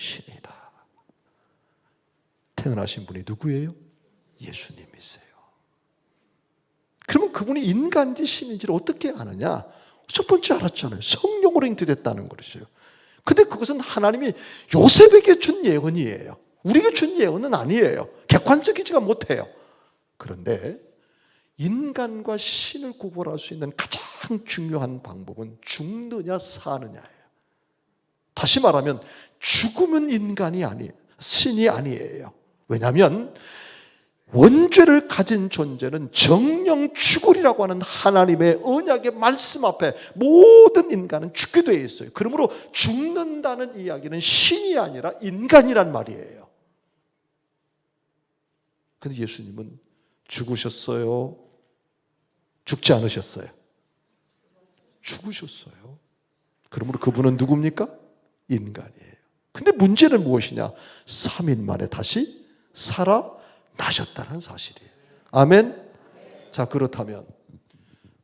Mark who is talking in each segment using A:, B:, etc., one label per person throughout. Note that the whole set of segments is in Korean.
A: 신이다. 태어나신 분이 누구예요? 예수님이세요. 그러면 그분이 인간인지 신인지를 어떻게 아느냐? 첫 번째 알았잖아요. 성령으로 잉태됐다는 것이에요. 근데 그것은 하나님이 요셉에게 준 예언이에요. 우리에게 준 예언은 아니에요. 객관적이지가 못해요. 그런데 인간과 신을 구분할 수 있는 가장 중요한 방법은 죽느냐 사느냐예요. 다시 말하면 죽으면 인간이 아니에요. 신이 아니에요. 왜냐하면 원죄를 가진 존재는 정령 죽으리라고 하는 하나님의 언약의 말씀 앞에 모든 인간은 죽게 되어 있어요. 그러므로 죽는다는 이야기는 신이 아니라 인간이란 말이에요. 그런데 예수님은 죽으셨어요? 죽지 않으셨어요? 죽으셨어요. 그러므로 그분은 누굽니까? 인간이에요. 근데 문제는 무엇이냐? 3일 만에 다시 살아나셨다는 사실이에요. 아멘? 자, 그렇다면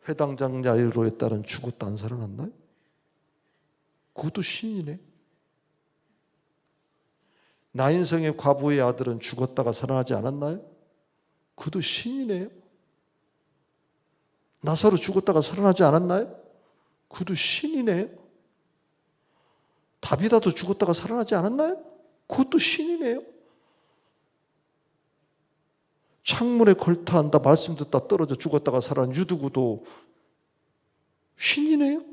A: 회당장 야이로에 따른 죽었다 안 살아났나요? 그것도 신이네. 나인성의 과부의 아들은 죽었다가 살아나지 않았나요? 그것도 신이네요. 나사로 죽었다가 살아나지 않았나요? 그것도 신이네요. 다비다도 죽었다가 살아나지 않았나요? 그것도 신이네요. 창문에 걸터앉아 말씀 듣다 떨어져 죽었다가 살아난 유두구도 신이네요?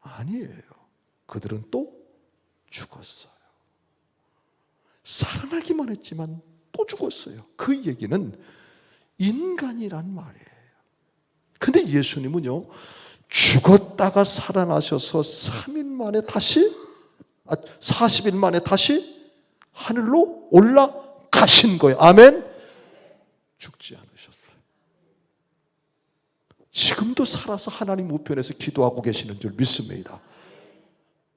A: 아니에요. 그들은 또 죽었어요. 살아나기만 했지만 또 죽었어요. 그 얘기는 인간이란 말이에요. 근데 예수님은요, 죽었다가 살아나셔서 3일 만에 다시 40일 만에 다시 하늘로 올라가신 거예요. 아멘? 죽지 않으셨어요. 지금도 살아서 하나님 우편에서 기도하고 계시는 줄 믿습니다.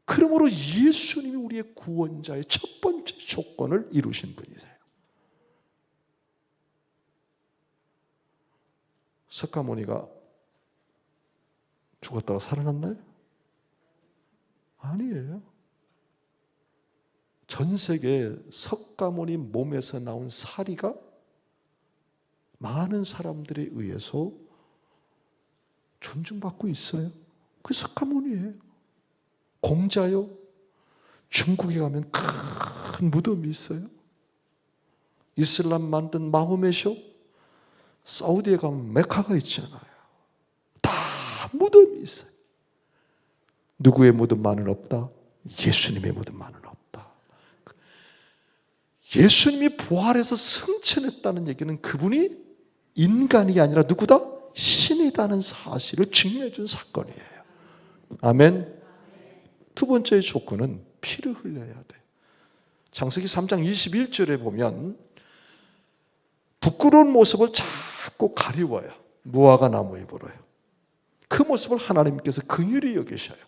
A: 그러므로 예수님이 우리의 구원자의 첫 번째 조건을 이루신 분이세요. 석가모니가 죽었다가 살아났나요? 아니에요. 전 세계 석가모니 몸에서 나온 사리가 많은 사람들에 의해서 존중받고 있어요. 그 석가모니예요. 공자요. 중국에 가면 큰 무덤이 있어요. 이슬람 만든 마호메쇼. 사우디에 가면 메카가 있잖아요. 다 무덤이 있어요. 누구의 무덤만은 없다? 예수님의 무덤만은 없다. 예수님이 부활해서 승천했다는 얘기는 그분이 인간이 아니라 누구다? 신이다는 사실을 증명해 준 사건이에요. 아멘. 두 번째 조건은 피를 흘려야 돼요. 창세기 3장 21절에 보면 부끄러운 모습을 자꾸 가리워요. 무화과 나무 잎으로요. 그 모습을 하나님께서 긍휼히 여기셔요.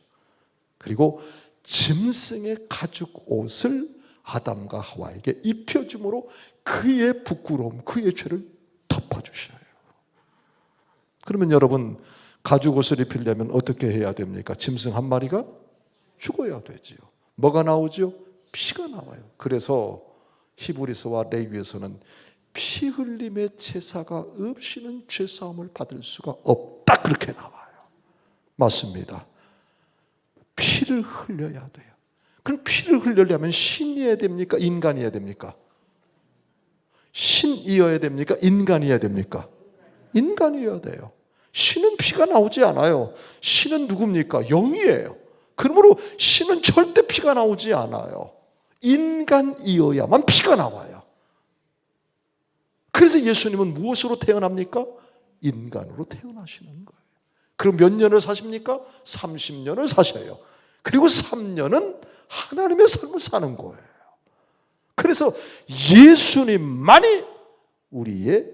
A: 그리고 짐승의 가죽 옷을 아담과 하와에게 입혀줌으로 그의 부끄러움, 그의 죄를 덮어주셔요. 그러면 여러분, 가죽 옷을 입히려면 어떻게 해야 됩니까? 짐승 한 마리가 죽어야 되지요. 뭐가 나오죠? 피가 나와요. 그래서 히브리서와 레위기에서는 피 흘림의 제사가 없이는 죄사함을 받을 수가 없다, 그렇게 나와요. 맞습니다. 피를 흘려야 돼요. 그럼 피를 흘리려면 신이어야 됩니까? 인간이어야 됩니까? 신이어야 됩니까? 인간이어야 됩니까? 인간이어야 돼요. 신은 피가 나오지 않아요. 신은 누굽니까? 영이에요. 그러므로 신은 절대 피가 나오지 않아요. 인간이어야만 피가 나와요. 그래서 예수님은 무엇으로 태어납니까? 인간으로 태어나시는 거예요. 그럼 몇 년을 사십니까? 30년을 사셔요. 그리고 3년은 하나님의 삶을 사는 거예요. 그래서 예수님만이 우리의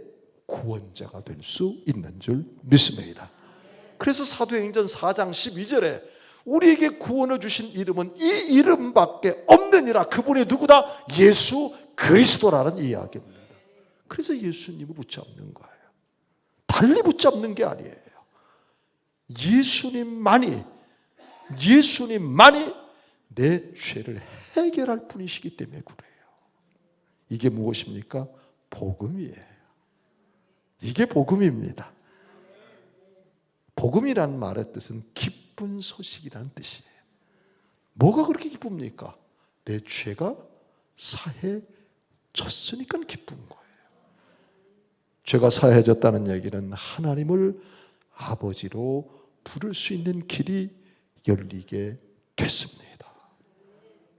A: 구원자가 될 수 있는 줄 믿습니다. 그래서 사도행전 4장 12절에 우리에게 구원을 주신 이름은 이 이름밖에 없느니라. 그분이 누구다? 예수 그리스도라는 이야기입니다. 그래서 예수님을 붙잡는 거예요. 달리 붙잡는 게 아니에요. 예수님만이 내 죄를 해결할 분이시기 때문에 그래요. 이게 무엇입니까? 복음이에요. 이게 복음입니다. 복음이라는 말의 뜻은 기쁜 소식이라는 뜻이에요. 뭐가 그렇게 기쁩니까? 내 죄가 사해졌으니까 기쁜 거예요. 죄가 사해졌다는 얘기는 하나님을 아버지로 부를 수 있는 길이 열리게 됐습니다.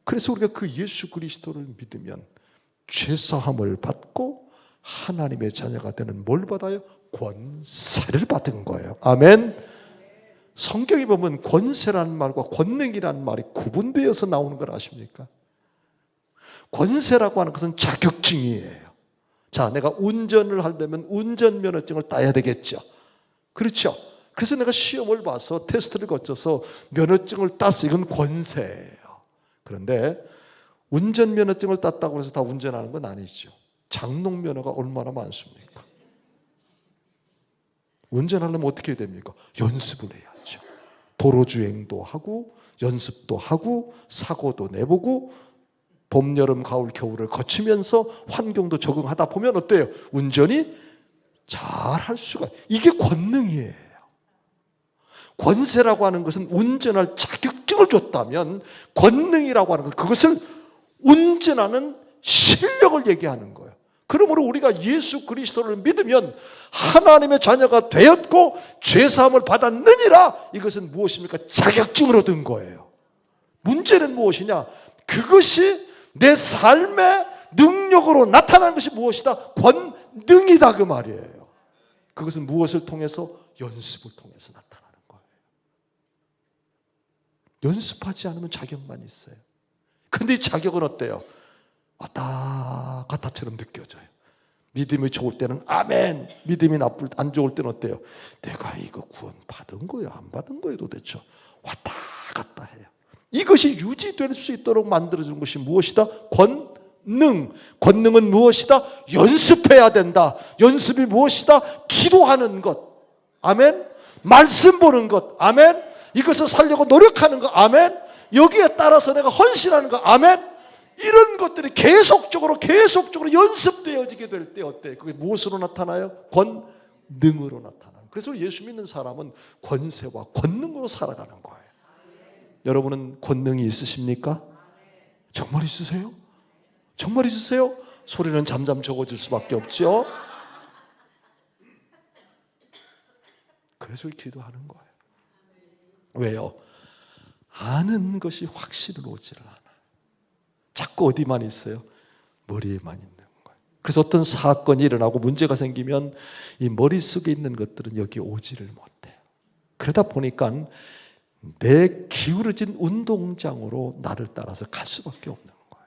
A: 그래서 우리가 그 예수 그리스도를 믿으면 죄사함을 받고 하나님의 자녀가 되는 뭘 받아요? 권세를 받은 거예요. 아멘. 성경에 보면 권세라는 말과 권능이라는 말이 구분되어서 나오는 걸 아십니까? 권세라고 하는 것은 자격증이에요. 자, 내가 운전을 하려면 운전면허증을 따야 되겠죠. 그렇죠? 그래서 내가 시험을 봐서 테스트를 거쳐서 면허증을 땄어. 이건 권세예요. 그런데 운전면허증을 땄다고 해서 다 운전하는 건 아니죠. 장롱면허가 얼마나 많습니까? 운전하려면 어떻게 해야 됩니까? 연습을 해야죠. 도로주행도 하고 연습도 하고 사고도 내보고 봄, 여름, 가을, 겨울을 거치면서 환경도 적응하다 보면 어때요? 운전이 잘할 수가, 이게 권능이에요. 권세라고 하는 것은 운전할 자격증을 줬다면 권능이라고 하는 것은 그것을 운전하는 실력을 얘기하는 거예요. 그러므로 우리가 예수 그리스도를 믿으면 하나님의 자녀가 되었고 죄사함을 받았느니라, 이것은 무엇입니까? 자격증을 얻은 거예요. 문제는 무엇이냐? 그것이 내 삶의 능력으로 나타나는 것이 무엇이다? 권능이다, 그 말이에요. 그것은 무엇을 통해서? 연습을 통해서 나타나는 거예요. 연습하지 않으면 자격만 있어요. 근데 이 자격은 어때요? 왔다 갔다처럼 느껴져요. 믿음이 좋을 때는 아멘, 믿음이 안 좋을 때는 어때요? 내가 이거 구원 받은 거예요, 안 받은 거예요 도대체? 왔다 갔다 해요. 이것이 유지될 수 있도록 만들어준 것이 무엇이다? 권능. 권능은 무엇이다? 연습해야 된다. 연습이 무엇이다? 기도하는 것. 아멘. 말씀 보는 것. 아멘. 이것을 살려고 노력하는 것. 아멘. 여기에 따라서 내가 헌신하는 것. 아멘. 이런 것들이 계속적으로 연습되어지게 될 때 어때요? 그게 무엇으로 나타나요? 권능으로 나타나요. 그래서 예수 믿는 사람은 권세와 권능으로 살아가는 거예요. 여러분은 권능이 있으십니까? 정말 있으세요? 정말 있으세요? 소리는 잠잠 적어질 수밖에 없죠. 그래서 기도하는 거예요. 왜요? 아는 것이 확실히 오지를 않아. 자꾸 어디만 있어요? 머리에만 있는 거예요. 그래서 어떤 사건이 일어나고 문제가 생기면 이 머릿속에 있는 것들은 여기 오지를 못해요. 그러다 보니까 내 기울어진 운동장으로 나를 따라서 갈 수밖에 없는 거예요.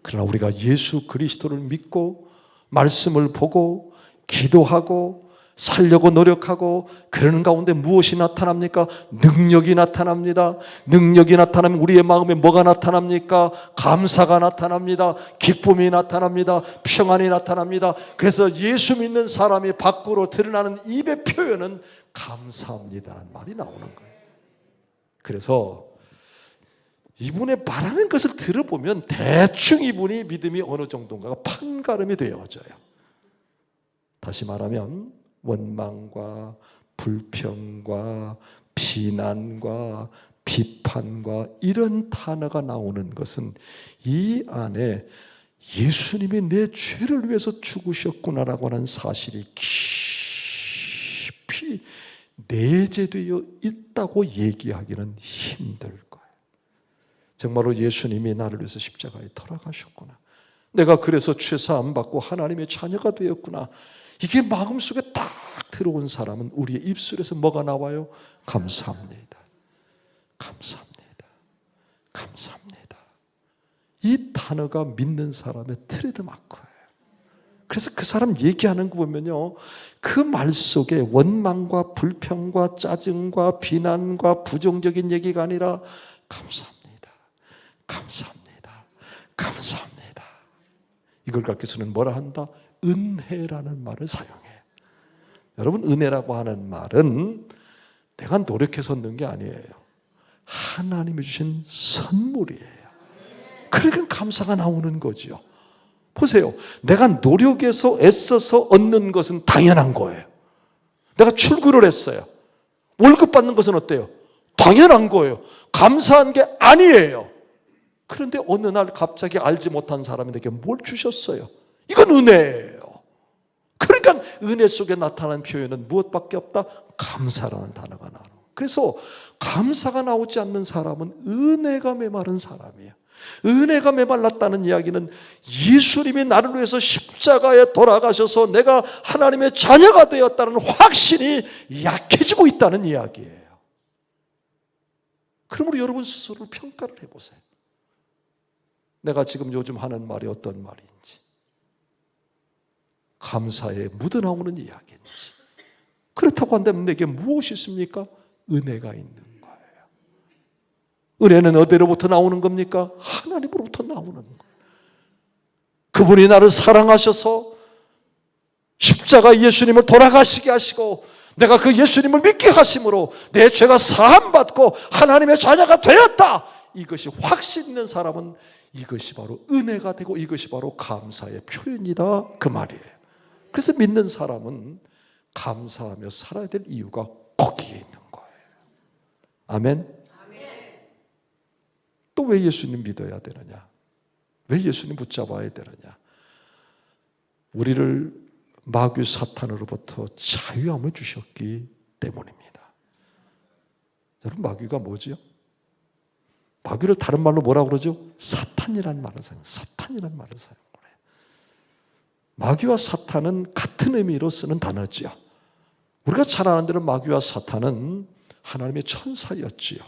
A: 그러나 우리가 예수 그리스도를 믿고 말씀을 보고 기도하고 살려고 노력하고 그러는 가운데 무엇이 나타납니까? 능력이 나타납니다. 능력이 나타나면 우리의 마음에 뭐가 나타납니까? 감사가 나타납니다. 기쁨이 나타납니다. 평안이 나타납니다. 그래서 예수 믿는 사람이 밖으로 드러나는 입의 표현은 감사합니다라는 말이 나오는 거예요. 그래서 이분의 말하는 것을 들어보면 대충 이분이 믿음이 어느 정도인가가 판가름이 되어져요. 다시 말하면 원망과 불평과 비난과 비판과 이런 단어가 나오는 것은 이 안에 예수님이 내 죄를 위해서 죽으셨구나라고 하는 사실이 깊이 내재되어 있다고 얘기하기는 힘들 거예요. 정말로 예수님이 나를 위해서 십자가에 돌아가셨구나. 내가 그래서 죄사함 받고 하나님의 자녀가 되었구나. 이게 마음속에 딱 들어온 사람은 우리의 입술에서 뭐가 나와요? 감사합니다. 감사합니다. 감사합니다. 이 단어가 믿는 사람의 트레이드마크예요. 그래서 그 사람 얘기하는 거 보면요, 그 말 속에 원망과 불평과 짜증과 비난과 부정적인 얘기가 아니라 감사합니다. 감사합니다. 감사합니다. 이걸 가르쳐서는 뭐라 한다? 은혜라는 말을 사용해. 여러분, 은혜라고 하는 말은 내가 노력해서 얻는 게 아니에요. 하나님이 주신 선물이에요. 그러니까 감사가 나오는 거죠. 보세요. 내가 노력해서 애써서 얻는 것은 당연한 거예요. 내가 출근을 했어요. 월급 받는 것은 어때요? 당연한 거예요. 감사한 게 아니에요. 그런데 어느 날 갑자기 알지 못한 사람이 내게 뭘 주셨어요. 이건 은혜예요. 그러니까 은혜 속에 나타나는 표현은 무엇밖에 없다? 감사라는 단어가 나와요. 그래서 감사가 나오지 않는 사람은 은혜가 메마른 사람이에요. 은혜가 메말랐다는 이야기는 예수님이 나를 위해서 십자가에 돌아가셔서 내가 하나님의 자녀가 되었다는 확신이 약해지고 있다는 이야기예요. 그러므로 여러분 스스로를 평가를 해보세요. 내가 지금 요즘 하는 말이 어떤 말인지, 감사에 묻어나오는 이야기인지. 그렇다고 한다면 내게 무엇이 있습니까? 은혜가 있는 거예요. 은혜는 어디로부터 나오는 겁니까? 하나님으로부터 나오는 거예요. 그분이 나를 사랑하셔서 십자가 예수님을 돌아가시게 하시고 내가 그 예수님을 믿게 하심으로 내 죄가 사함받고 하나님의 자녀가 되었다. 이것이 확신 있는 사람은 이것이 바로 은혜가 되고 이것이 바로 감사의 표현이다. 그 말이에요. 그래서 믿는 사람은 감사하며 살아야 될 이유가 거기에 있는 거예요. 아멘? 또 왜 예수님 믿어야 되느냐? 왜 예수님 붙잡아야 되느냐? 우리를 마귀 사탄으로부터 자유함을 주셨기 때문입니다. 여러분, 마귀가 뭐지요? 마귀를 다른 말로 뭐라고 그러죠? 사탄이라는 말을 사용해요. 사탄이라는 말을 사용해요. 마귀와 사탄은 같은 의미로 쓰는 단어지요. 우리가 잘 아는 대로 마귀와 사탄은 하나님의 천사였지요.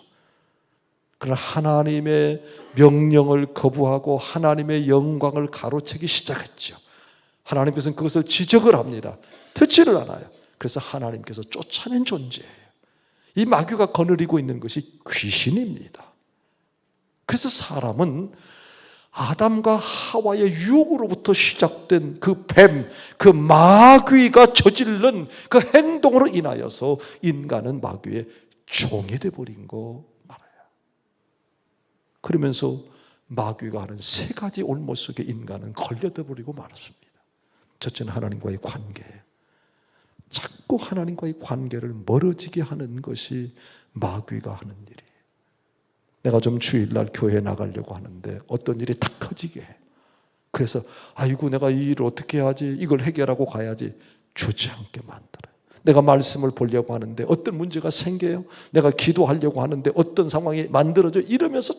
A: 그러나 하나님의 명령을 거부하고 하나님의 영광을 가로채기 시작했죠. 하나님께서는 그것을 지적을 합니다. 듣지를 않아요. 그래서 하나님께서 쫓아낸 존재예요. 이 마귀가 거느리고 있는 것이 귀신입니다. 그래서 사람은 아담과 하와의 유혹으로부터 시작된 그 뱀, 그 마귀가 저지른 그 행동으로 인하여서 인간은 마귀의 종이 되어버린 거 말아요. 그러면서 마귀가 하는 세 가지 올무 속에 인간은 걸려들어 버리고 말았습니다. 첫째는 하나님과의 관계예요. 자꾸 하나님과의 관계를 멀어지게 하는 것이 마귀가 하는 일이에요. 내가 좀 주일날 교회에 나가려고 하는데 어떤 일이 탁 터지게 해. 그래서 아이고 내가 이 일을 어떻게 해야지, 이걸 해결하고 가야지, 주지 않게 만들어요. 내가 말씀을 보려고 하는데 어떤 문제가 생겨요. 내가 기도하려고 하는데 어떤 상황이 만들어져. 이러면서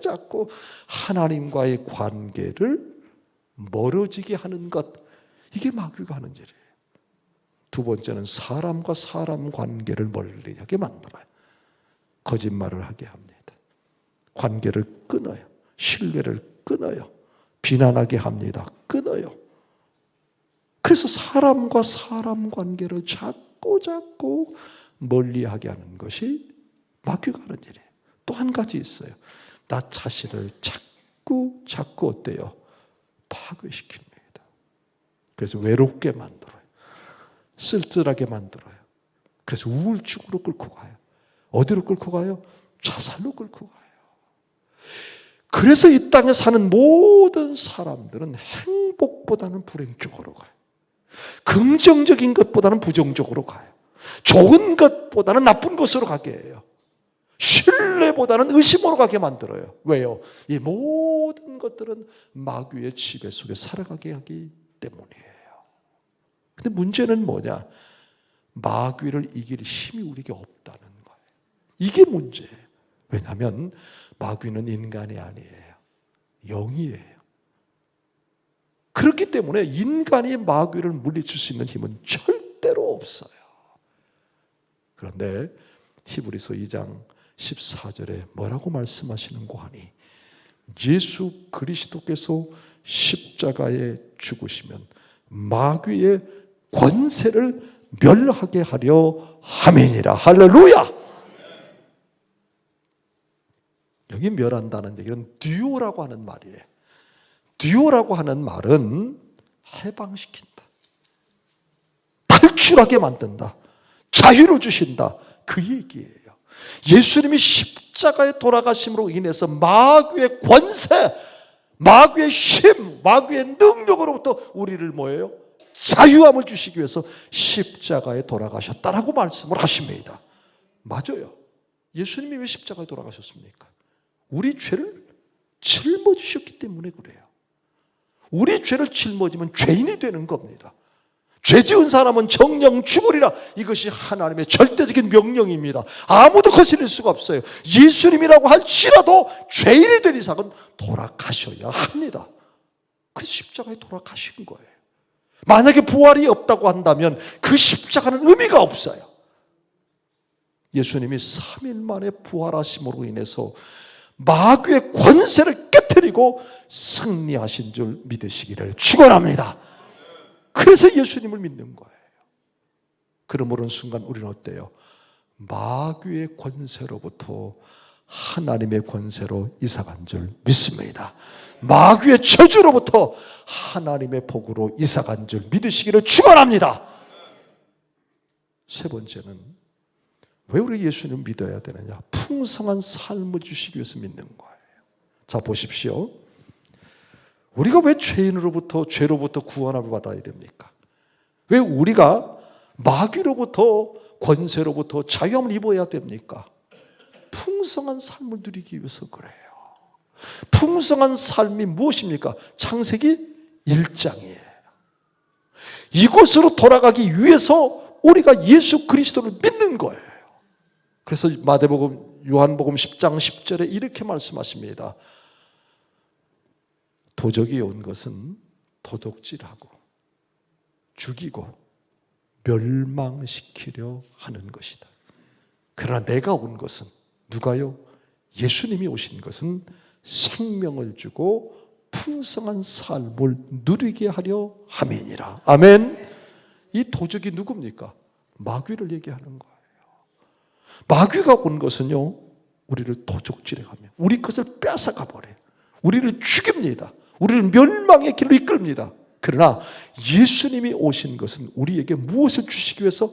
A: 자꾸 하나님과의 관계를 멀어지게 하는 것, 이게 마귀가 하는 일이에요. 두 번째는 사람과 사람 관계를 멀리하게 만들어요. 거짓말을 하게 합니다. 관계를 끊어요. 신뢰를 끊어요. 비난하게 합니다. 끊어요. 그래서 사람과 사람 관계를 자꾸 멀리하게 하는 것이 마귀가 하는 일이에요. 또 한 가지 있어요. 나 자신을 자꾸 어때요? 파괴시킵니다. 그래서 외롭게 만들어요. 쓸쓸하게 만들어요. 그래서 우울증으로 끌고 가요. 어디로 끌고 가요? 자살로 끌고 가요. 그래서 이 땅에 사는 모든 사람들은 행복보다는 불행 쪽으로 가요. 긍정적인 것보다는 부정적으로 가요. 좋은 것보다는 나쁜 것으로 가게 해요. 신뢰보다는 의심으로 가게 만들어요. 왜요? 이 모든 것들은 마귀의 지배 속에 살아가게 하기 때문이에요. 근데 문제는 뭐냐? 마귀를 이길 힘이 우리에게 없다는 거예요. 이게 문제예요. 왜냐하면 마귀는 인간이 아니에요. 영이에요. 그렇기 때문에 인간이 마귀를 물리칠 수 있는 힘은 절대로 없어요. 그런데 히브리서 2장 14절에 뭐라고 말씀하시는고 하니, 예수 그리스도께서 십자가에 죽으시면 마귀의 권세를 멸하게 하려 함이니라. 할렐루야. 여기 멸한다는 얘기는 듀오라고 하는 말이에요. 듀오라고 하는 말은 해방시킨다, 탈출하게 만든다, 자유를 주신다, 그 얘기예요. 예수님이 십자가에 돌아가심으로 인해서 마귀의 권세, 마귀의 힘, 마귀의 능력으로부터 우리를 뭐예요? 자유함을 주시기 위해서 십자가에 돌아가셨다라고 말씀을 하십니다. 맞아요. 예수님이 왜 십자가에 돌아가셨습니까? 우리 죄를 짊어지셨기 때문에 그래요. 우리 죄를 짊어지면 죄인이 되는 겁니다. 죄 지은 사람은 정령 죽으리라. 이것이 하나님의 절대적인 명령입니다. 아무도 거스릴 수가 없어요. 예수님이라고 할지라도 죄인이 된 이상은 돌아가셔야 합니다. 그래서 십자가에 돌아가신 거예요. 만약에 부활이 없다고 한다면 그 십자가는 의미가 없어요. 예수님이 3일 만에 부활하심으로 인해서 마귀의 권세를 깨뜨리고 승리하신 줄 믿으시기를 축원합니다. 그래서 예수님을 믿는 거예요. 그러므로 순간 우리는 어때요? 마귀의 권세로부터 하나님의 권세로 이사간 줄 믿습니다. 마귀의 저주로부터 하나님의 복으로 이사간 줄 믿으시기를 축원합니다. 세 번째는 왜 우리 예수님 믿어야 되느냐? 풍성한 삶을 주시기 위해서 믿는 거예요. 자, 보십시오. 우리가 왜 죄로부터 구원함을 받아야 됩니까? 왜 우리가 마귀로부터 권세로부터 자유함을 입어야 됩니까? 풍성한 삶을 누리기 위해서 그래요. 풍성한 삶이 무엇입니까? 창세기 1장이에요. 이곳으로 돌아가기 위해서 우리가 예수 그리스도를 믿는 거예요. 그래서 마태복음, 요한복음 10장 10절에 이렇게 말씀하십니다. 도적이 온 것은 도둑질하고 죽이고 멸망시키려 하는 것이다. 그러나 내가 온 것은 누가요? 예수님이 오신 것은 생명을 주고 풍성한 삶을 누리게 하려 함이니라. 아멘. 이 도적이 누굽니까? 마귀를 얘기하는 거예요. 마귀가 온 것은요, 우리를 도적질해 가며 우리 것을 뺏어가 버려요. 우리를 죽입니다. 우리를 멸망의 길로 이끌입니다. 그러나 예수님이 오신 것은 우리에게 무엇을 주시기 위해서?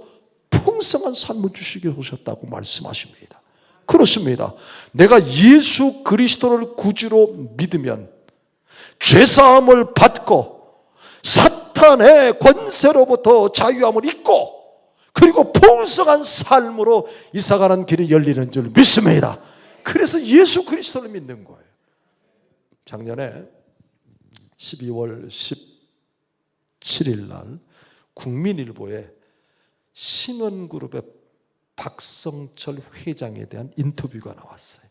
A: 풍성한 삶을 주시기 위해서 오셨다고 말씀하십니다. 그렇습니다. 내가 예수 그리스도를 구주로 믿으면 죄사함을 받고 사탄의 권세로부터 자유함을 입고 그리고 풍성한 삶으로 이사가는 길이 열리는 줄 믿습니다. 그래서 예수 그리스도를 믿는 거예요. 작년에 12월 17일 날 국민일보에 신원그룹의 박성철 회장에 대한 인터뷰가 나왔어요.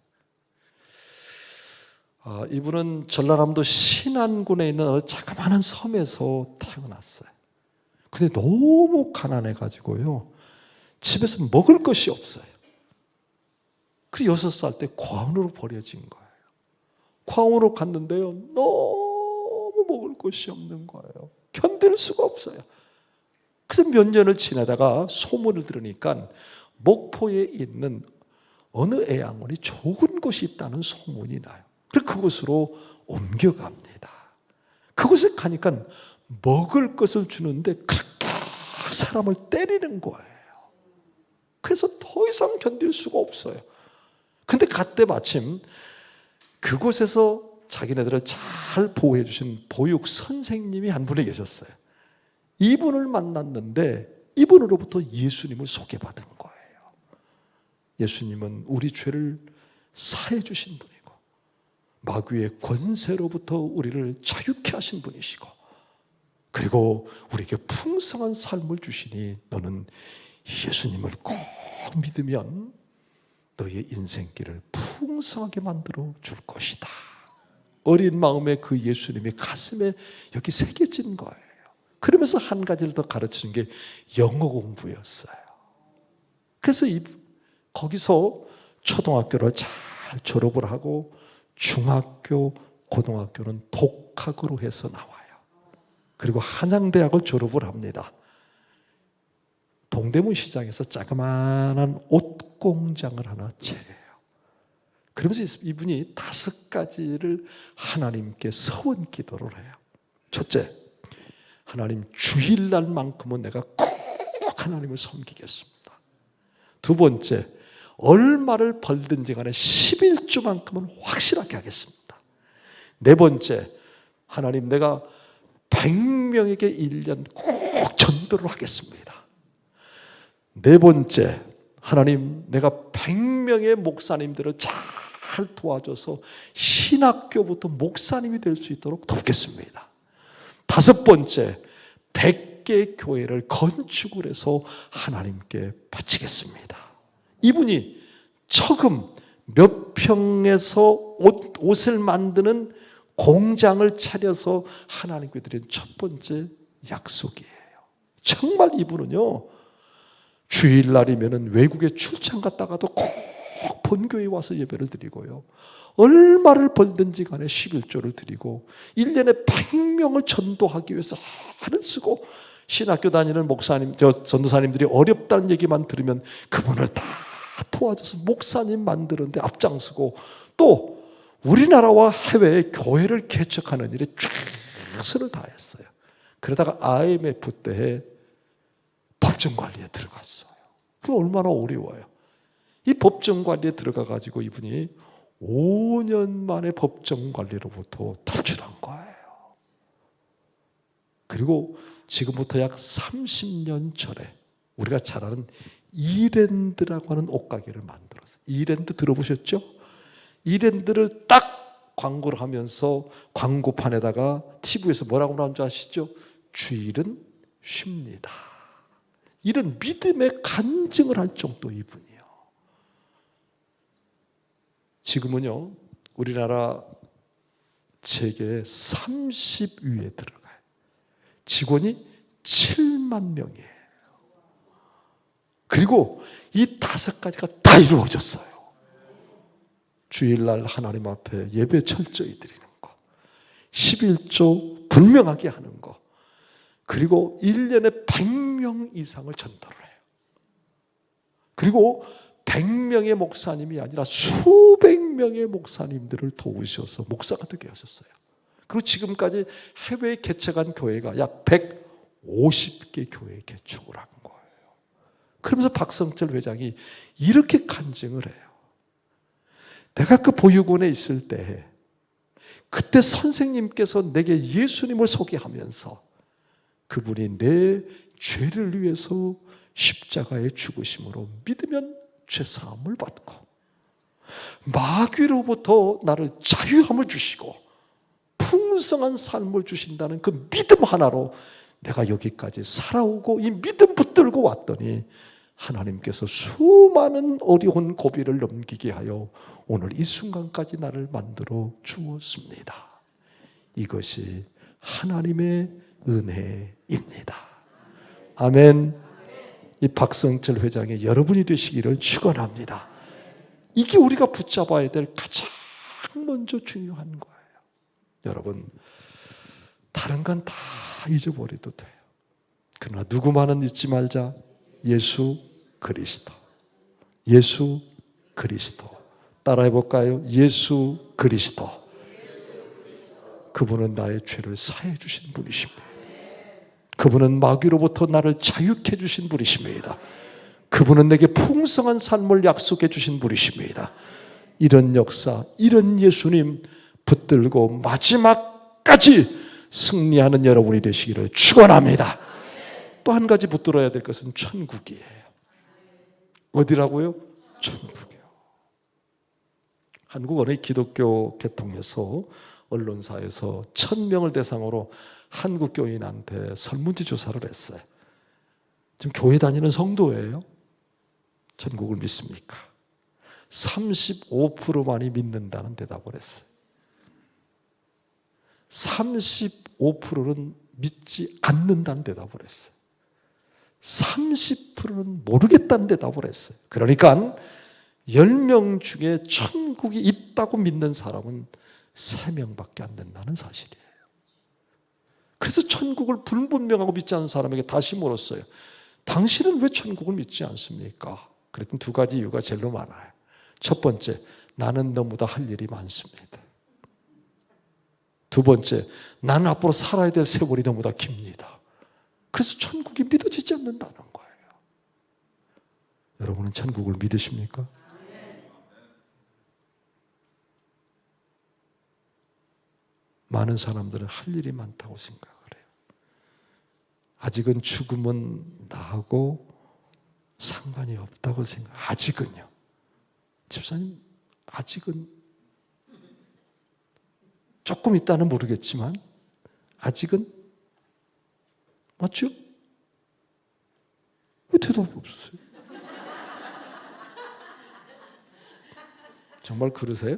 A: 이분은 전라남도 신안군에 있는 어느 자그마한 섬에서 태어났어요. 근데 너무 가난해가지고요, 집에서 먹을 것이 없어요. 그래서 6살 때 고아원으로 버려진 거예요. 고아원으로 갔는데요, 너무 먹을 것이 없는 거예요. 견딜 수가 없어요. 그래서 몇 년을 지내다가 소문을 들으니까 목포에 있는 어느 애양원이 좋은 곳이 있다는 소문이 나요. 그래서 그곳으로 옮겨갑니다. 그곳에 가니까 먹을 것을 주는데 그렇게 사람을 때리는 거예요. 그래서 더 이상 견딜 수가 없어요. 근데 그때 마침 그곳에서 자기네들을 잘 보호해 주신 보육 선생님이 한 분이 계셨어요. 이분을 만났는데 이분으로부터 예수님을 소개받은 거예요. 예수님은 우리 죄를 사해 주신 분이고 마귀의 권세로부터 우리를 자유케 하신 분이시고 그리고 우리에게 풍성한 삶을 주시니 너는 예수님을 꼭 믿으면 너의 인생길을 풍성하게 만들어 줄 것이다. 어린 마음에 그 예수님이 가슴에 여기 새겨진 거예요. 그러면서 한 가지를 더 가르치는 게 영어 공부였어요. 그래서 거기서 초등학교를 잘 졸업을 하고 중학교, 고등학교는 독학으로 해서 나와요. 그리고 한양대학을 졸업을 합니다. 동대문 시장에서 자그마한 옷 공장을 하나 차려요. 그러면서 이분이 5가지를 하나님께 서원 기도를 해요. 첫째, 하나님 주일날만큼은 내가 꼭 하나님을 섬기겠습니다. 두 번째, 얼마를 벌든지 간에 11조만큼은 확실하게 하겠습니다. 네 번째, 하나님 내가 100명에게 1년 꼭 전도를 하겠습니다. 네 번째, 하나님 내가 100명의 목사님들을 잘 도와줘서 신학교부터 목사님이 될 수 있도록 돕겠습니다. 다섯 번째, 100개의 교회를 건축을 해서 하나님께 바치겠습니다. 이분이 처금 몇 평에서 옷을 만드는 공장을 차려서 하나님께 드린 첫 번째 약속이에요. 정말 이분은요, 주일날이면 외국에 출장 갔다가도 꼭 본교회에 와서 예배를 드리고요, 얼마를 벌든지 간에 11조를 드리고 1년에 100명을 전도하기 위해서 하늘 쓰고, 신학교 다니는 목사님, 전도사님들이 어렵다는 얘기만 들으면 그분을 다 도와줘서 목사님 만드는데 앞장서고, 또 우리나라와 해외에 교회를 개척하는 일에 최선을 다했어요. 그러다가 IMF 때에 법정관리에 들어갔어요. 그럼 얼마나 어려워요. 이 법정관리에 들어가가지고 이분이 5년 만에 법정관리로부터 탈출한 거예요. 그리고 지금부터 약 30년 전에 우리가 잘 아는 이랜드라고 하는 옷가게를 만들었어요. 이랜드 들어보셨죠? 이랜드를 딱 광고를 하면서 광고판에다가 TV에서 뭐라고 나온 줄 아시죠? 주일은 쉽니다. 이런 믿음의 간증을 할 정도 이분이요. 지금은요, 우리나라 세계 30위에 들어가요. 직원이 7만 명이에요. 그리고 이 5가지가 다 이루어졌어요. 주일날 하나님 앞에 예배 철저히 드리는 거, 11조 분명하게 하는 거, 그리고 1년에 100명 이상을 전도를 해요. 그리고 100명의 목사님이 아니라 수백 명의 목사님들을 도우셔서 목사가 되게 하셨어요. 그리고 지금까지 해외에 개척한 교회가 약 150개 교회 개척을 한 거예요. 그러면서 박성철 회장이 이렇게 간증을 해요. 내가 그 보육원에 있을 때 그때 선생님께서 내게 예수님을 소개하면서 그분이 내 죄를 위해서 십자가에 죽으심으로 믿으면 죄사함을 받고 마귀로부터 나를 자유함을 주시고 풍성한 삶을 주신다는 그 믿음 하나로 내가 여기까지 살아오고 이 믿음 붙들고 왔더니 하나님께서 수많은 어려운 고비를 넘기게 하여 오늘 이 순간까지 나를 만들어 주었습니다. 이것이 하나님의 은혜입니다. 아멘. 이 박성철 회장의 여러분이 되시기를 축원합니다. 이게 우리가 붙잡아야 될 가장 먼저 중요한 거예요. 여러분, 다른 건 다 잊어버려도 돼요. 그러나 누구만은 잊지 말자. 예수 그리스도. 예수 그리스도. 따라해 볼까요? 예수 그리스도. 그분은 나의 죄를 사해 주신 분이십니다. 그분은 마귀로부터 나를 자유케 주신 분이십니다. 그분은 내게 풍성한 삶을 약속해 주신 분이십니다. 이런 역사, 이런 예수님 붙들고 마지막까지 승리하는 여러분이 되시기를 축원합니다. 또 한 가지 붙들어야 될 것은 천국이에요. 어디라고요? 천국이요. 한국 어느 기독교 계통에서 언론사에서 1000명을 대상으로 한국 교인한테 설문지 조사를 했어요. 지금 교회 다니는 성도예요. 천국을 믿습니까? 35%만이 믿는다는 대답을 했어요. 35%는 믿지 않는다는 대답을 했어요. 30%는 모르겠다는 대답을 했어요. 그러니까 10명 중에 천국이 있다고 믿는 사람은 3명밖에 안 된다는 사실이에요. 그래서 천국을 불분명하고 믿지 않는 사람에게 다시 물었어요. 당신은 왜 천국을 믿지 않습니까? 그랬더니 2가지 이유가 제일로 많아요. 첫 번째, 나는 너무나 할 일이 많습니다. 2번째, 나는 앞으로 살아야 될 세월이 너무나 깁니다. 그래서 천국이 믿어지지 않는다는 거예요. 여러분은 천국을 믿으십니까? 많은 사람들은 할 일이 많다고 생각을 해요. 아직은 죽음은 나하고 상관이 없다고 생각. 아직은요. 집사님, 아직은 조금 있다는 모르겠지만 아직은 맞죠? 왜 대답이 없으세요? 정말 그러세요?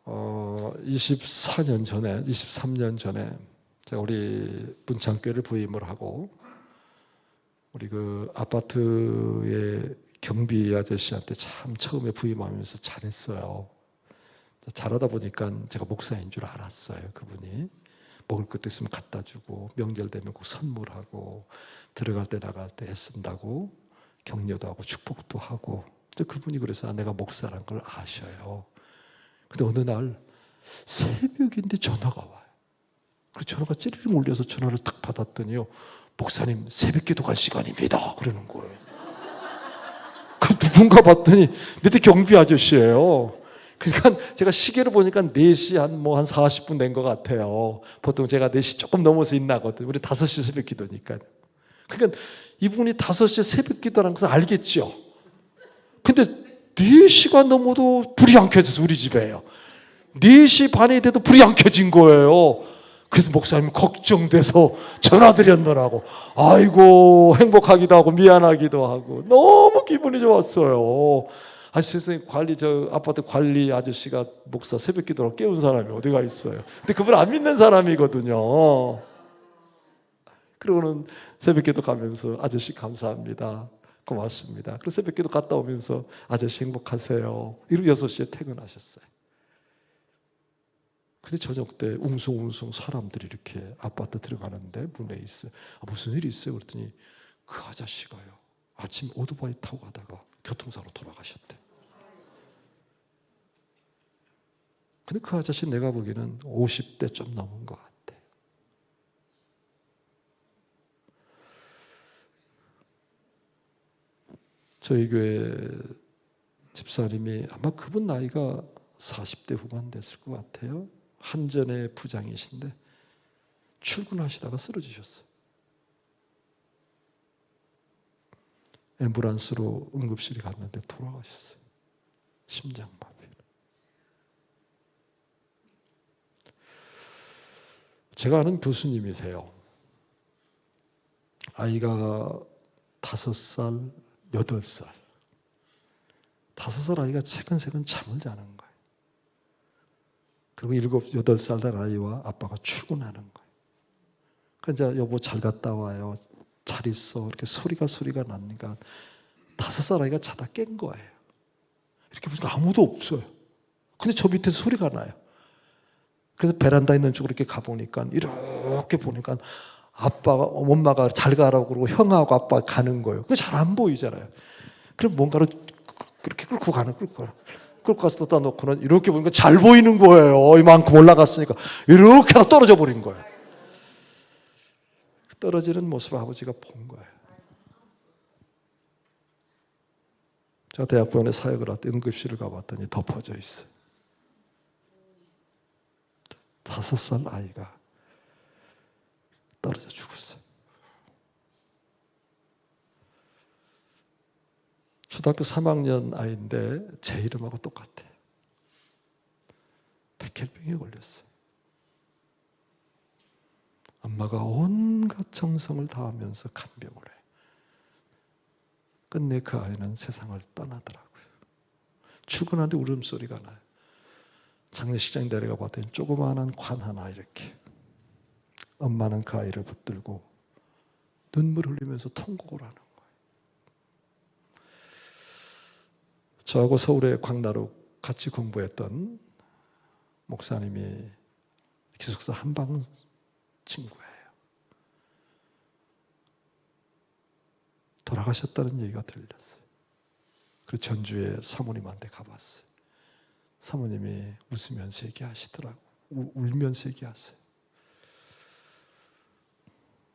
A: 24년 전에, 23년 전에 제가 우리 문창교회를 부임을 하고 우리 그 아파트의 경비 아저씨한테 참 처음에 부임하면서 잘했어요. 잘하다 보니까 제가 목사인 줄 알았어요. 그분이 먹을 것도 있으면 갖다 주고 명절 되면 꼭 선물하고 들어갈 때 나갈 때 애쓴다고 격려도 하고 축복도 하고 그분이 그래서 내가 목사란 걸 아셔요. 근데 어느 날 새벽인데 전화가 와요. 그 전화가 찌르르 울려서 전화를 딱 받았더니요, 목사님 새벽 기도할 시간입니다 그러는 거예요. 그 누군가 봤더니 밑에 경비 아저씨예요. 그러니까 제가 시계를 보니까 4시 한 40분 된 것 같아요. 보통 제가 4시 조금 넘어서 있나거든요. 우리 5시 새벽 기도니까. 그러니까 이분이 5시에 새벽 기도라는 것을 알겠죠. 근데 4시가 넘어도 불이 안 켜져서 우리 집에요. 4시 반이 돼도 불이 안 켜진 거예요. 그래서 목사님 걱정돼서 전화드렸더라고. 아이고 행복하기도 하고 미안하기도 하고 너무 기분이 좋았어요. 세상에 아파트 관리 아저씨가 목사 새벽 기도로 깨운 사람이 어디가 있어요. 근데 그분 안 믿는 사람이거든요. 그러고는 새벽 기도 가면서 아저씨 감사합니다. 고맙습니다. 그래서 새벽 기도 갔다 오면서 아저씨 행복하세요. 이러고 6시에 퇴근하셨어요. 근데 저녁 때 웅성웅성 사람들이 이렇게 아파트 들어가는데 문에 있어요. 무슨 일이 있어요? 그랬더니 그 아저씨가요, 아침 오토바이 타고 가다가 교통사고로 돌아가셨대. 근데 그 아저씨 내가 보기에는 50대 좀 넘은 것 같아. 저희 교회 집사님이 아마 그분 나이가 40대 후반 됐을 것 같아요. 한전의 부장이신데 출근하시다가 쓰러지셨어요. 앰뷸런스로 응급실에 갔는데 돌아가셨어요. 심장마비. 제가 아는 교수님이세요. 아이가 5살, 8살. 5살 아이가 새근새근 잠을 자는 거예요. 그리고 7, 8살 된 아이와 아빠가 출근하는 거예요. 그러니까 여보 잘 갔다 와요. 잘 있어. 이렇게 소리가 나니까 5살 아이가 자다 깬 거예요. 이렇게 보니까 아무도 없어요. 근데 저 밑에 소리가 나요. 그래서 베란다 있는 쪽으로 이렇게 가보니까 이렇게 보니까 아빠가 엄마가 잘 가라고 그러고 형하고 아빠 가는 거예요. 그게 잘 안 보이잖아요. 그럼 뭔가를 그렇게 끌고 가서 갖다 놓고는 이렇게 보니까 잘 보이는 거예요. 이만큼 올라갔으니까 이렇게 떨어져 버린 거예요. 떨어지는 모습을 아버지가 본 거예요. 제가 대학병원에 사역을 할 때 응급실을 가봤더니 덮어져 있어요. 5살 아이가 떨어져 죽었어요. 초등학교 3학년 아이인데 제 이름하고 똑같아요. 백혈병에 걸렸어요. 엄마가 온갖 정성을 다하면서 간병을 해요. 끝내 그 아이는 세상을 떠나더라고요. 출근하는데 울음소리가 나요. 장례식장에 내려가 봤더니 조그마한 관 하나 이렇게. 엄마는 그 아이를 붙들고 눈물 흘리면서 통곡을 하는 거예요. 저하고 서울의 광나루 같이 공부했던 목사님이 기숙사 한방 친구예요. 돌아가셨다는 얘기가 들렸어요. 그래서 전주에 사모님한테 가봤어요. 사모님이 웃으면서 얘기하시더라고. 울면서 얘기하세요.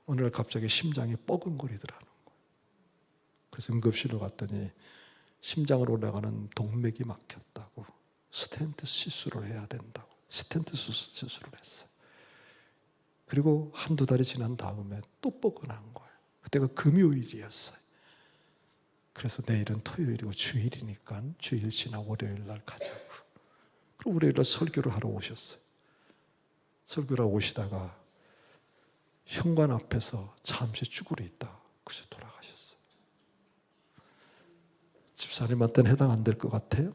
A: 어느 날 갑자기 심장이 뻐근거리더라는 거예요. 그래서 응급실로 갔더니 심장으로 올라가는 동맥이 막혔다고, 스텐트 시술을 해야 된다고. 스텐트 수술을 했어요. 그리고 한두 달이 지난 다음에 또 뻐근한 거예요. 그때가 금요일이었어요. 그래서 내일은 토요일이고 주일이니까 주일 지나 월요일 날 가자고. 그리고 월요일 날 설교를 하러 오셨어요. 설교를 하러 오시다가 현관 앞에서 잠시 쭈그려 있다 그래서 돌아가셨어요. 집사님한테는 해당 안 될 것 같아요?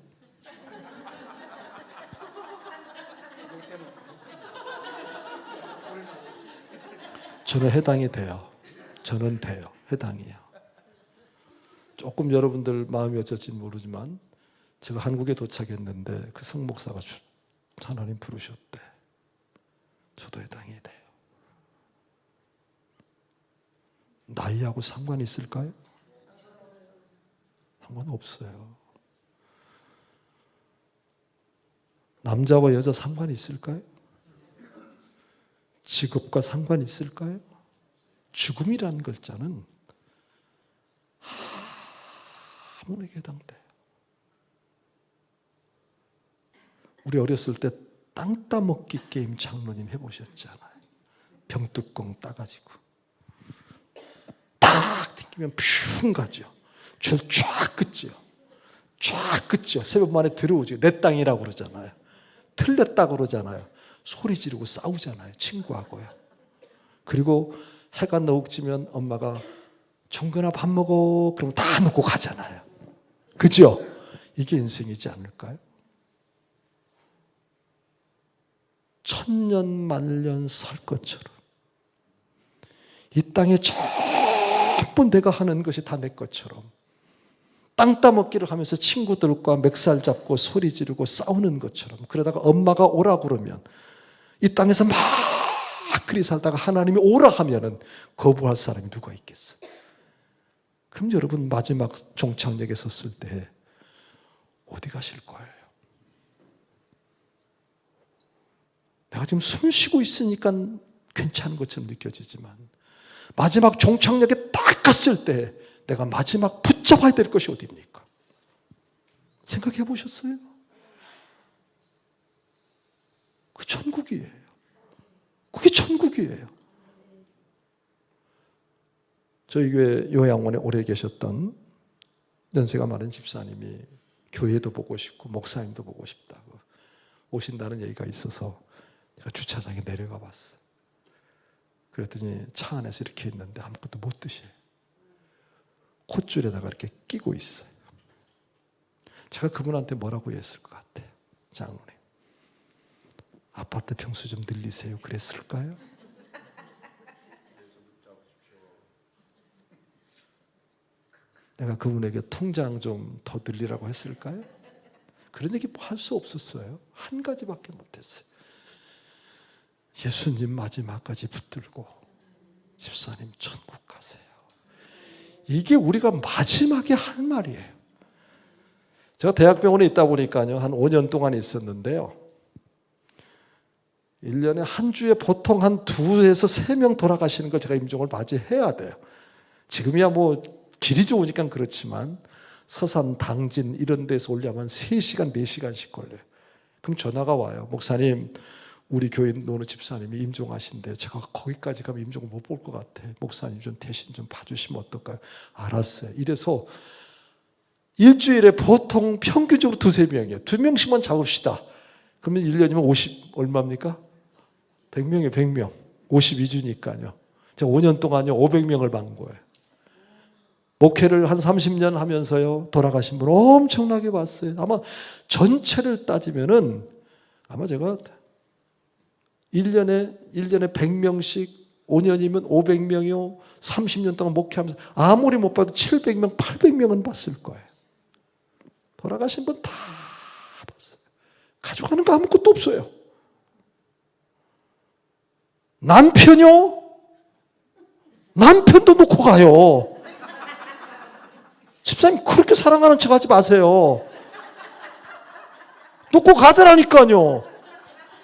A: 저는 해당이 돼요. 저는 돼요. 해당이에요. 조금 여러분들 마음이 어쩔지 모르지만 제가 한국에 도착했는데 그 성목사가 하나님 부르셨대. 저도 해당이 돼요. 나이하고 상관이 있을까요? 상관없어요. 남자와 여자 상관이 있을까요? 직업과 상관이 있을까요? 죽음이라는 글자는 아무에게 해당돼요. 우리 어렸을 때 땅 따먹기 게임 장로님 해보셨잖아요. 병뚜껑 따가지고 딱 튕기면 퓨 가죠. 줄 쫙 긋죠. 쫙 긋죠. 새벽 만에 들어오죠. 내 땅이라고 그러잖아요. 틀렸다고 그러잖아요. 소리 지르고 싸우잖아요. 친구하고요. 그리고 해가 너욱지면 엄마가 종근아 밥 먹어. 그럼 다 놓고 가잖아요. 그죠? 이게 인생이지 않을까요? 천년 만년 살 것처럼 이 땅에 전부 내가 하는 것이 다 내 것처럼 땅 따먹기를 하면서 친구들과 멱살 잡고 소리 지르고 싸우는 것처럼 그러다가 엄마가 오라 그러면 이 땅에서 막 그리 살다가 하나님이 오라 하면은 거부할 사람이 누가 있겠어요? 그럼 여러분 마지막 종착역에 섰을 때 어디 가실 거예요? 내가 지금 숨 쉬고 있으니까 괜찮은 것처럼 느껴지지만 마지막 종착역에 딱 갔을 때 내가 마지막 붙잡아야 될 것이 어디입니까? 생각해 보셨어요? 그 천국이에요. 그게 천국이에요. 저희 교회 요양원에 오래 계셨던 연세가 많은 집사님이 교회도 보고 싶고 목사님도 보고 싶다고 오신다는 얘기가 있어서 제가 주차장에 내려가 봤어요. 그랬더니 차 안에서 이렇게 있는데 아무것도 못 드셔요. 콧줄에다가 이렇게 끼고 있어요. 제가 그분한테 뭐라고 했을 것 같아요? 장로님, 아파트 평수 좀 늘리세요. 그랬을까요? 내가 그분에게 통장 좀 더 늘리라고 했을까요? 그런 얘기 할 수 없었어요. 한 가지밖에 못했어요. 예수님 마지막까지 붙들고 집사님 천국 가세요. 이게 우리가 마지막에 할 말이에요. 제가 대학병원에 있다 보니까요. 한 5년 동안 있었는데요. 1년에 한 주에 보통 한 2에서 3명 돌아가시는 걸 제가 임종을 맞이해야 돼요. 지금이야 뭐 길이 좋으니까 그렇지만 서산, 당진 이런 데서 오려면 3시간, 4시간씩 걸려요. 그럼 전화가 와요. 목사님, 우리 교회 노는 집사님이 임종하신대요. 제가 거기까지 가면 임종을 못 볼 것 같아. 목사님 좀 대신 좀 봐주시면 어떨까요? 알았어요. 이래서 일주일에 보통 평균적으로 2-3명이에요. 2명씩만 잡읍시다. 그러면 1년이면 50 얼마입니까? 100명이에요. 100명. 52주니까요. 제가 5년 동안요 500명을 본 거예요. 목회를 한 30년 하면서요 돌아가신 분 엄청나게 봤어요. 아마 전체를 따지면은 아마 제가 1년에 100명씩 5년이면 500명이요. 30년 동안 목회하면서 아무리 못 봐도 700명, 800명은 봤을 거예요. 돌아가신 분 다 봤어요. 가져가는 거 아무것도 없어요. 남편요? 남편도 놓고 가요. 집사님 그렇게 사랑하는 척 하지 마세요. 놓고 가더라니까요.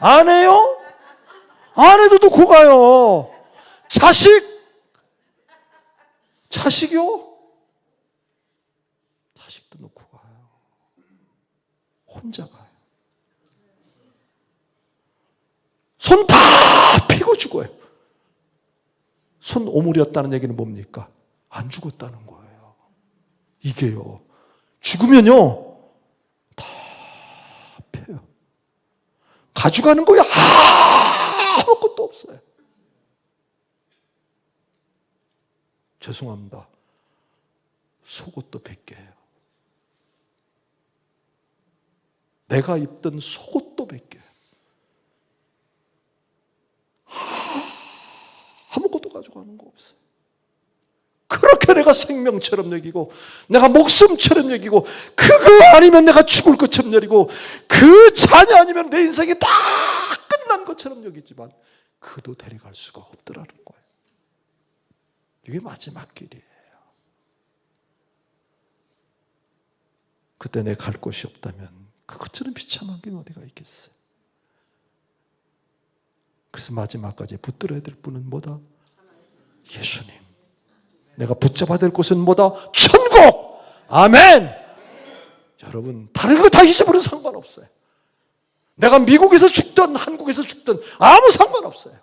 A: 아내요? 아내도 놓고 가요. 자식이요? 자식도 놓고 가요. 혼자 가요. 손 다 피고 죽어요. 손 오물이었다는 얘기는 뭡니까? 안 죽었다는 거예요. 이게요. 죽으면요 다 펴요. 가져가는 거야 아무것도 없어요. 죄송합니다. 속옷도 벗겨요. 내가 입던 속옷도 벗겨요. 아무것도 가져가는 거 없어요. 그렇게 내가 생명처럼 여기고 내가 목숨처럼 여기고 그거 아니면 내가 죽을 것처럼 여기고 그 자녀 아니면 내 인생이 다 끝난 것처럼 여기지만 그도 데려갈 수가 없더라는 거예요. 이게 마지막 길이에요. 그때 내 갈 곳이 없다면 그것처럼 비참한 게 어디가 있겠어요. 그래서 마지막까지 붙들어야 될 분은 뭐다? 예수님. 내가 붙잡아야 될 곳은 뭐다? 천국! 아멘! 여러분 다른 거 다 잊어버리면 상관없어요. 내가 미국에서 죽든 한국에서 죽든 아무 상관없어요.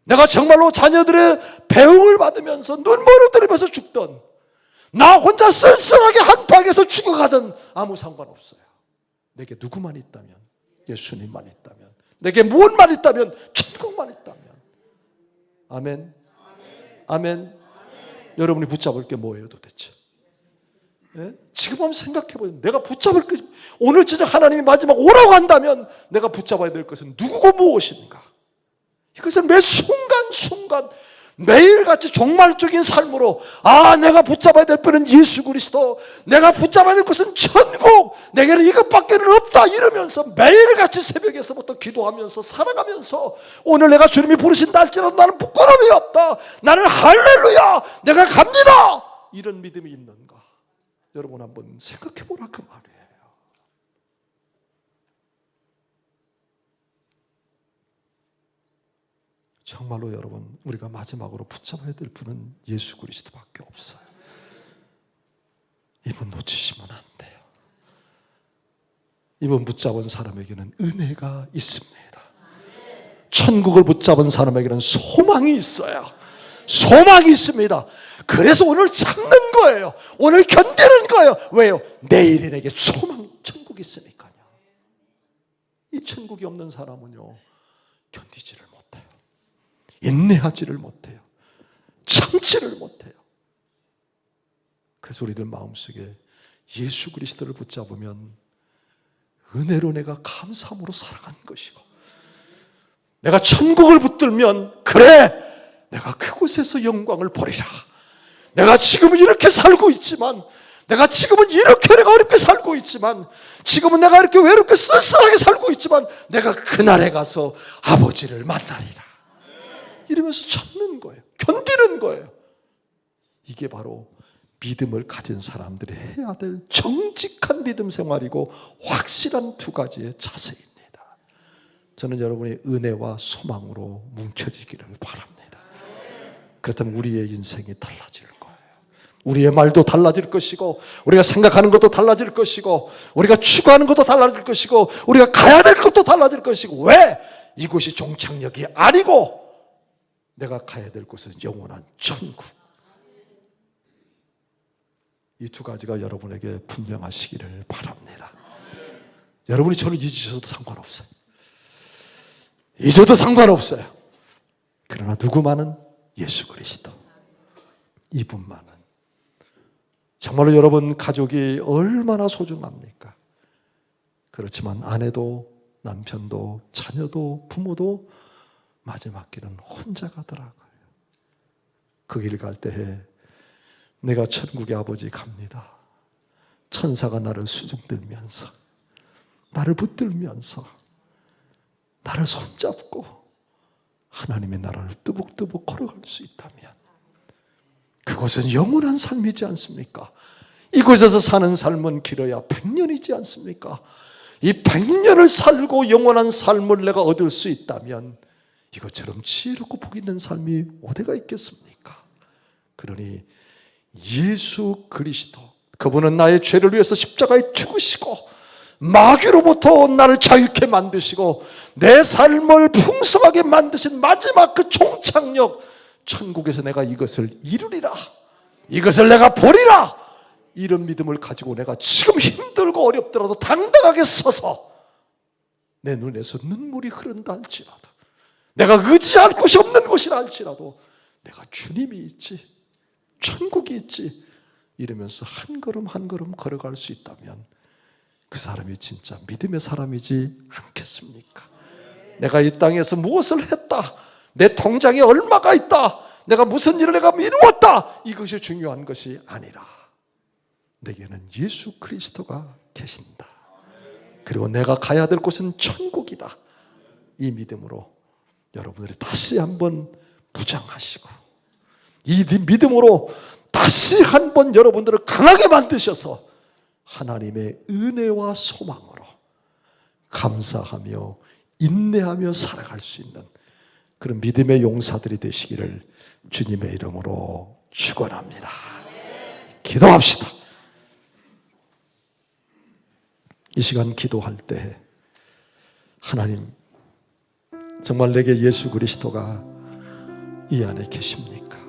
A: 내가 정말로 자녀들의 배웅을 받으면서 눈물을 흘리면서 죽든 나 혼자 쓸쓸하게 한 방에서 죽어가든 아무 상관없어요. 내게 누구만 있다면, 예수님만 있다면, 내게 무엇만 있다면, 천국만 있다면. 아멘. 아멘. 여러분이 붙잡을 게 뭐예요 도대체? 예? 지금 한번 생각해보세요. 내가 붙잡을 것, 오늘 저녁 하나님이 마지막 오라고 한다면 내가 붙잡아야 될 것은 누구고 무엇인가? 이것은 매 순간순간 매일같이 종말적인 삶으로 내가 붙잡아야 될 분은 예수 그리스도, 내가 붙잡아야 될 것은 천국, 내게는 이것밖에는 없다 이러면서 매일같이 새벽에서부터 기도하면서 살아가면서 오늘 내가 주님이 부르신다 할지라도 나는 부끄러움이 없다, 나는 할렐루야 내가 갑니다 이런 믿음이 있는가? 여러분 한번 생각해 보라 그 말이에요. 정말로 여러분 우리가 마지막으로 붙잡아야 될 분은 예수 그리스도밖에 없어요. 이분 놓치시면 안 돼요. 이분 붙잡은 사람에게는 은혜가 있습니다. 천국을 붙잡은 사람에게는 소망이 있어요. 소망이 있습니다. 그래서 오늘 참는 거예요. 오늘 견디는 거예요. 왜요? 내일이 내게 천국이 있으니까요. 이 천국이 없는 사람은요 견디지를 못해요. 인내하지를 못해요. 참지를 못해요. 그래서 우리들 마음속에 예수 그리스도를 붙잡으면 은혜로 내가 감사함으로 살아가는 것이고, 내가 천국을 붙들면 그래 내가 그곳에서 영광을 보리라. 내가 지금은 이렇게 살고 있지만, 내가 지금은 이렇게 내가 어렵게 살고 있지만, 지금은 내가 이렇게 외롭게 쓸쓸하게 살고 있지만 내가 그날에 가서 아버지를 만나리라 이러면서 참는 거예요. 견디는 거예요. 이게 바로 믿음을 가진 사람들이 해야 될 정직한 믿음 생활이고 확실한 두 가지의 자세입니다. 저는 여러분이 은혜와 소망으로 뭉쳐지기를 바랍니다. 그렇다면 우리의 인생이 달라질 거예요. 우리의 말도 달라질 것이고, 우리가 생각하는 것도 달라질 것이고, 우리가 추구하는 것도 달라질 것이고, 우리가 가야 될 것도 달라질 것이고. 왜? 이곳이 종착역이 아니고 내가 가야 될 곳은 영원한 천국. 이 두 가지가 여러분에게 분명하시기를 바랍니다. 여러분이 저를 잊으셔도 상관없어요. 잊어도 상관없어요. 그러나 누구만은 예수 그리스도, 이분만은. 정말로 여러분 가족이 얼마나 소중합니까? 그렇지만 아내도 남편도 자녀도 부모도 마지막 길은 혼자 가더라고요. 그 길 갈 때에 내가 천국의 아버지 갑니다. 천사가 나를 수중들면서, 나를 붙들면서, 나를 손잡고 하나님의 나라를 뜨복뜨복 걸어갈 수 있다면 그것은 영원한 삶이지 않습니까? 이곳에서 사는 삶은 길어야 100년이지 않습니까? 이 100년을 살고 영원한 삶을 내가 얻을 수 있다면 이것처럼 지혜롭고 복 있는 삶이 어디가 있겠습니까? 그러니 예수 그리스도, 그분은 나의 죄를 위해서 십자가에 죽으시고 마귀로부터 나를 자유케 만드시고 내 삶을 풍성하게 만드신 마지막 그 종착역, 천국에서 내가 이것을 이루리라, 이것을 내가 보리라, 이런 믿음을 가지고 내가 지금 힘들고 어렵더라도 당당하게 서서 내 눈에서 눈물이 흐른다 할지라도, 내가 의지할 곳이 없는 곳이라 할지라도 내가 주님이 있지, 천국이 있지, 이러면서 한 걸음 한 걸음 걸어갈 수 있다면 그 사람이 진짜 믿음의 사람이지 않겠습니까? 내가 이 땅에서 무엇을 했다, 내 통장에 얼마가 있다, 내가 무슨 일을 내가 이루었다, 이것이 중요한 것이 아니라 내게는 예수 그리스도가 계신다, 그리고 내가 가야 될 곳은 천국이다, 이 믿음으로 여러분들이 다시 한번 무장하시고 이 믿음으로 다시 한번 여러분들을 강하게 만드셔서 하나님의 은혜와 소망으로 감사하며 인내하며 살아갈 수 있는 그런 믿음의 용사들이 되시기를 주님의 이름으로 축원합니다. 기도합시다. 이 시간 기도할 때 하나님, 정말 내게 예수 그리스도가 이 안에 계십니까?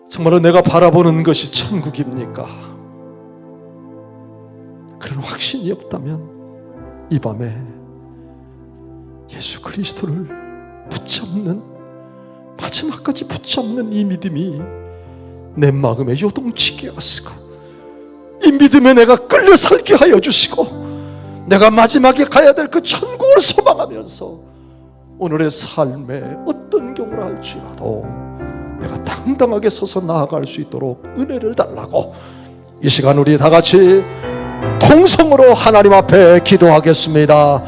A: 정말로 내가 바라보는 것이 천국입니까? 그런 확신이 없다면 이 밤에 예수 그리스도를 붙잡는, 마지막까지 붙잡는 이 믿음이 내 마음에 요동치게 하시고 이 믿음에 내가 끌려 살게 하여 주시고 내가 마지막에 가야 될 그 천국을 소망하면서 오늘의 삶에 어떤 경우를 할지라도 내가 당당하게 서서 나아갈 수 있도록 은혜를 달라고 이 시간 우리 다 같이 통성으로 하나님 앞에 기도하겠습니다.